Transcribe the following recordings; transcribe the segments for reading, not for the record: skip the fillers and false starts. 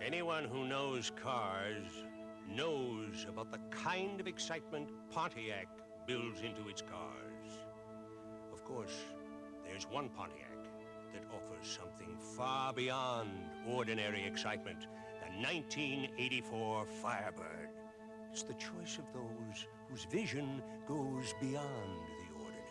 Anyone who knows cars knows about the kind of excitement Pontiac builds into its cars. Of course, there's one Pontiac that offers something far beyond ordinary excitement, the 1984 Firebird. It's the choice of those whose vision goes beyond the ordinary.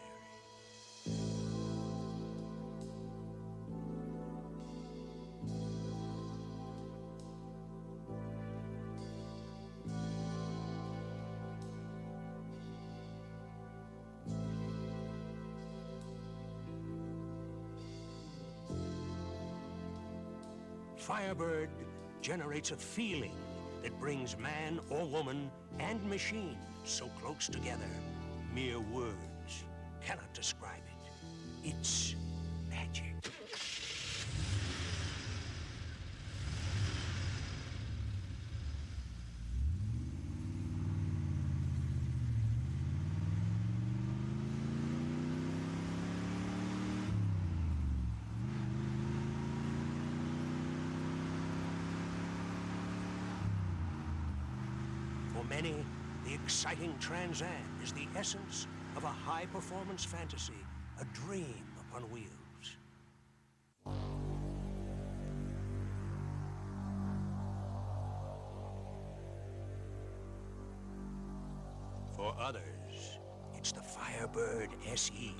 Firebird generates a feeling that brings man or woman and machine so close together, mere words cannot describe it. It's magic. For many, the exciting Trans Am is the essence of a high-performance fantasy, a dream upon wheels. For others, it's the Firebird SE.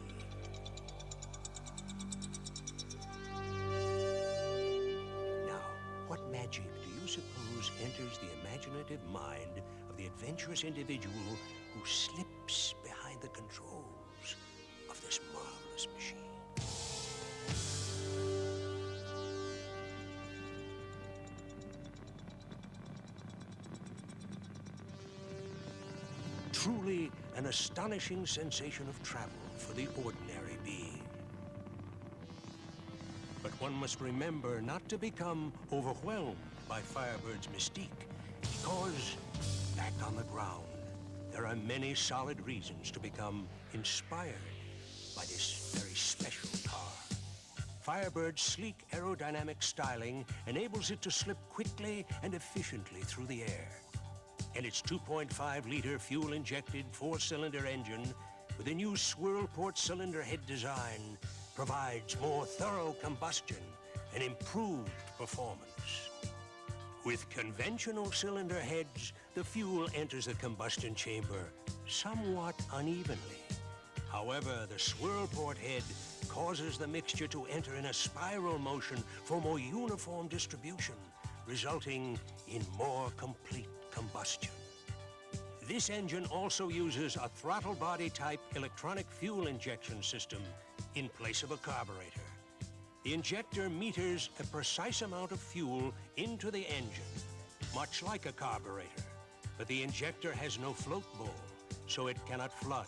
Now, what magic do you suppose enters the imaginative mind of the adventurous individual who slips behind the controls of this marvelous machine? Truly an astonishing sensation of travel for the ordinary being. But one must remember not to become overwhelmed by Firebird's mystique, because back on the ground, there are many solid reasons to become inspired by this very special car. Firebird's sleek aerodynamic styling enables it to slip quickly and efficiently through the air. And its 2.5-liter fuel-injected 4-cylinder engine with a new swirl port cylinder head design provides more thorough combustion and improved performance. With conventional cylinder heads, the fuel enters the combustion chamber somewhat unevenly. However, the swirl port head causes the mixture to enter in a spiral motion for more uniform distribution, resulting in more complete combustion. This engine also uses a throttle body type electronic fuel injection system in place of a carburetor. The injector meters a precise amount of fuel into the engine, much like a carburetor. But the injector has no float bowl, so it cannot flood.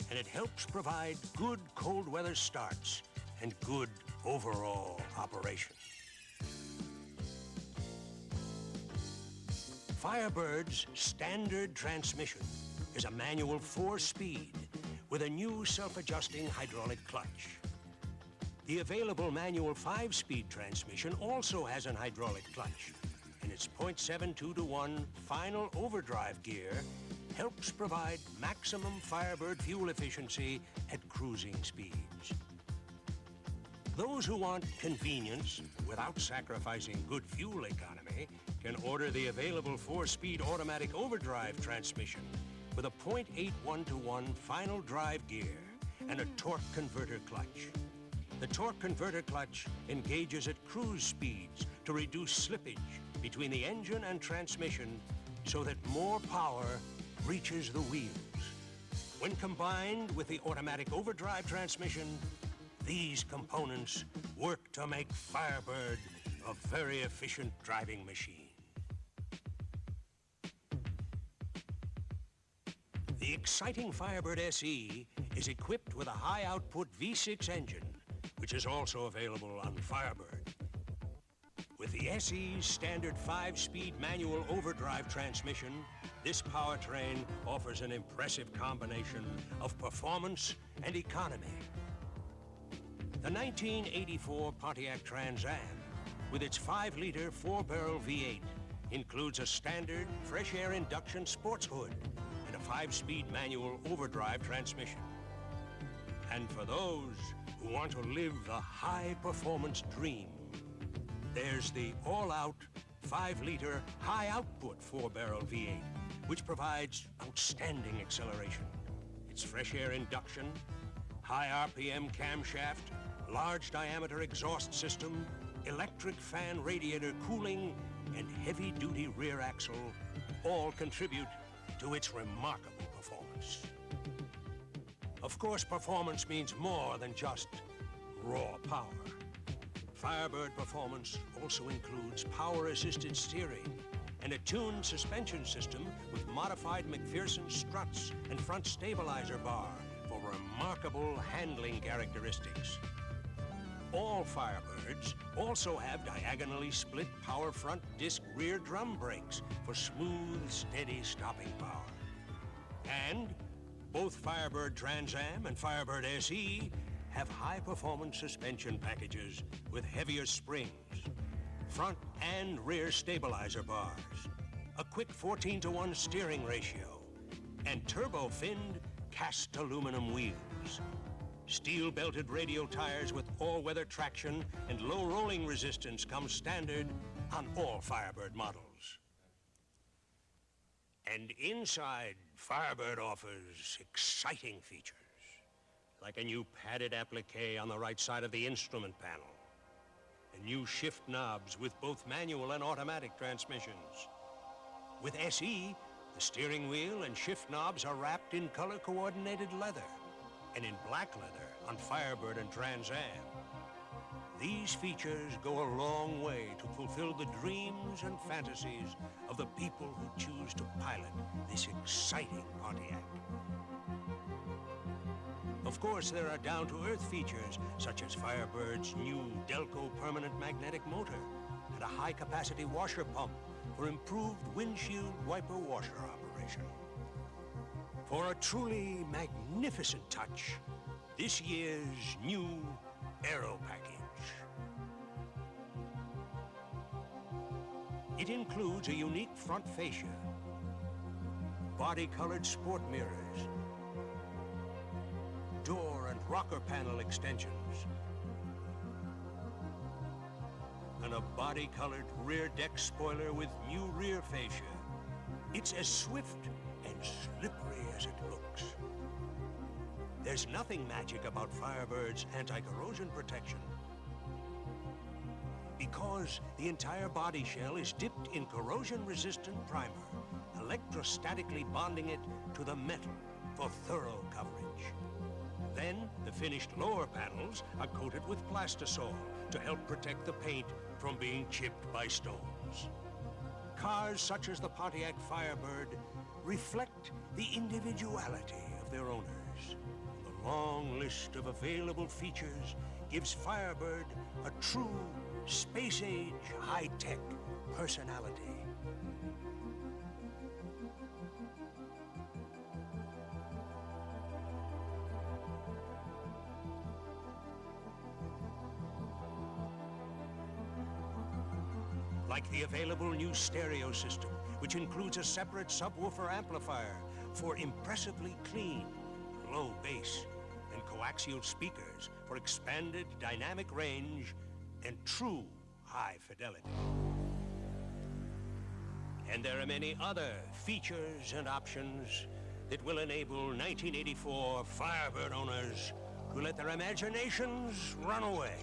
And it helps provide good cold weather starts and good overall operation. Firebird's standard transmission is a manual 4-speed with a new self-adjusting hydraulic clutch. The available manual 5-speed transmission also has an hydraulic clutch, and its 0.72-to-1 final overdrive gear helps provide maximum Firebird fuel efficiency at cruising speeds. Those who want convenience without sacrificing good fuel economy can order the available 4-speed automatic overdrive transmission with a 0.81-to-1 final drive gear and a torque converter clutch. The torque converter clutch engages at cruise speeds to reduce slippage between the engine and transmission so that more power reaches the wheels. When combined with the automatic overdrive transmission, these components work to make Firebird a very efficient driving machine. The exciting Firebird SE is equipped with a high-output V6 engine, which is also available on Firebird. With the SE's standard 5-speed manual overdrive transmission, this powertrain offers an impressive combination of performance and economy. The 1984 Pontiac Trans Am with its 5-liter 4-barrel V8, includes a standard fresh air induction sports hood and a 5-speed manual overdrive transmission. And for those who want to live the high-performance dream, there's the all-out 5-liter high-output 4-barrel V8, which provides outstanding acceleration. Its fresh air induction, high RPM camshaft, large diameter exhaust system, electric fan radiator cooling, and heavy-duty rear axle all contribute to its remarkable performance. Of course, performance means more than just raw power. Firebird performance also includes power-assisted steering and a tuned suspension system with modified McPherson struts and front stabilizer bar for remarkable handling characteristics. All Firebirds also have diagonally split power front disc rear drum brakes for smooth, steady stopping power. And both Firebird Trans Am and Firebird SE have high-performance suspension packages with heavier springs, front and rear stabilizer bars, a quick 14-to-1 steering ratio, and turbo-finned cast aluminum wheels. Steel-belted radial tires with all-weather traction and low rolling resistance come standard on all Firebird models. And inside, Firebird offers exciting features, like a new padded applique on the right side of the instrument panel, and new shift knobs with both manual and automatic transmissions. With SE, the steering wheel and shift knobs are wrapped in color-coordinated leather, and in black leather on Firebird and Trans Am. These features go a long way to fulfill the dreams and fantasies of the people who choose to pilot this exciting Pontiac. Of course, there are down-to-earth features such as Firebird's new Delco permanent magnetic motor and a high-capacity washer pump for improved windshield wiper washer operation. For a truly magnificent touch, this year's new aero package. It includes a unique front fascia, body-colored sport mirrors, door and rocker panel extensions, and a body-colored rear deck spoiler with new rear fascia. It's as swift and slippery as it looks. There's nothing magic about Firebird's anti-corrosion protection, because the entire body shell is dipped in corrosion-resistant primer, electrostatically bonding it to the metal for thorough coverage. Then, the finished lower panels are coated with plastisol to help protect the paint from being chipped by stones. Cars such as the Pontiac Firebird reflect the individuality of their owners. The long list of available features gives Firebird a true space-age, high-tech personality. Like the available new stereo system, which includes a separate subwoofer amplifier for impressively clean, low bass, and coaxial speakers for expanded dynamic range and true high fidelity. And there are many other features and options that will enable 1984 Firebird owners to let their imaginations run away.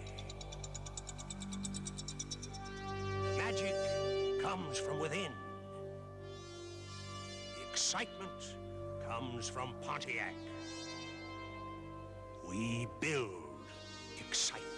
Magic comes from within. The excitement comes from Pontiac. We build excitement.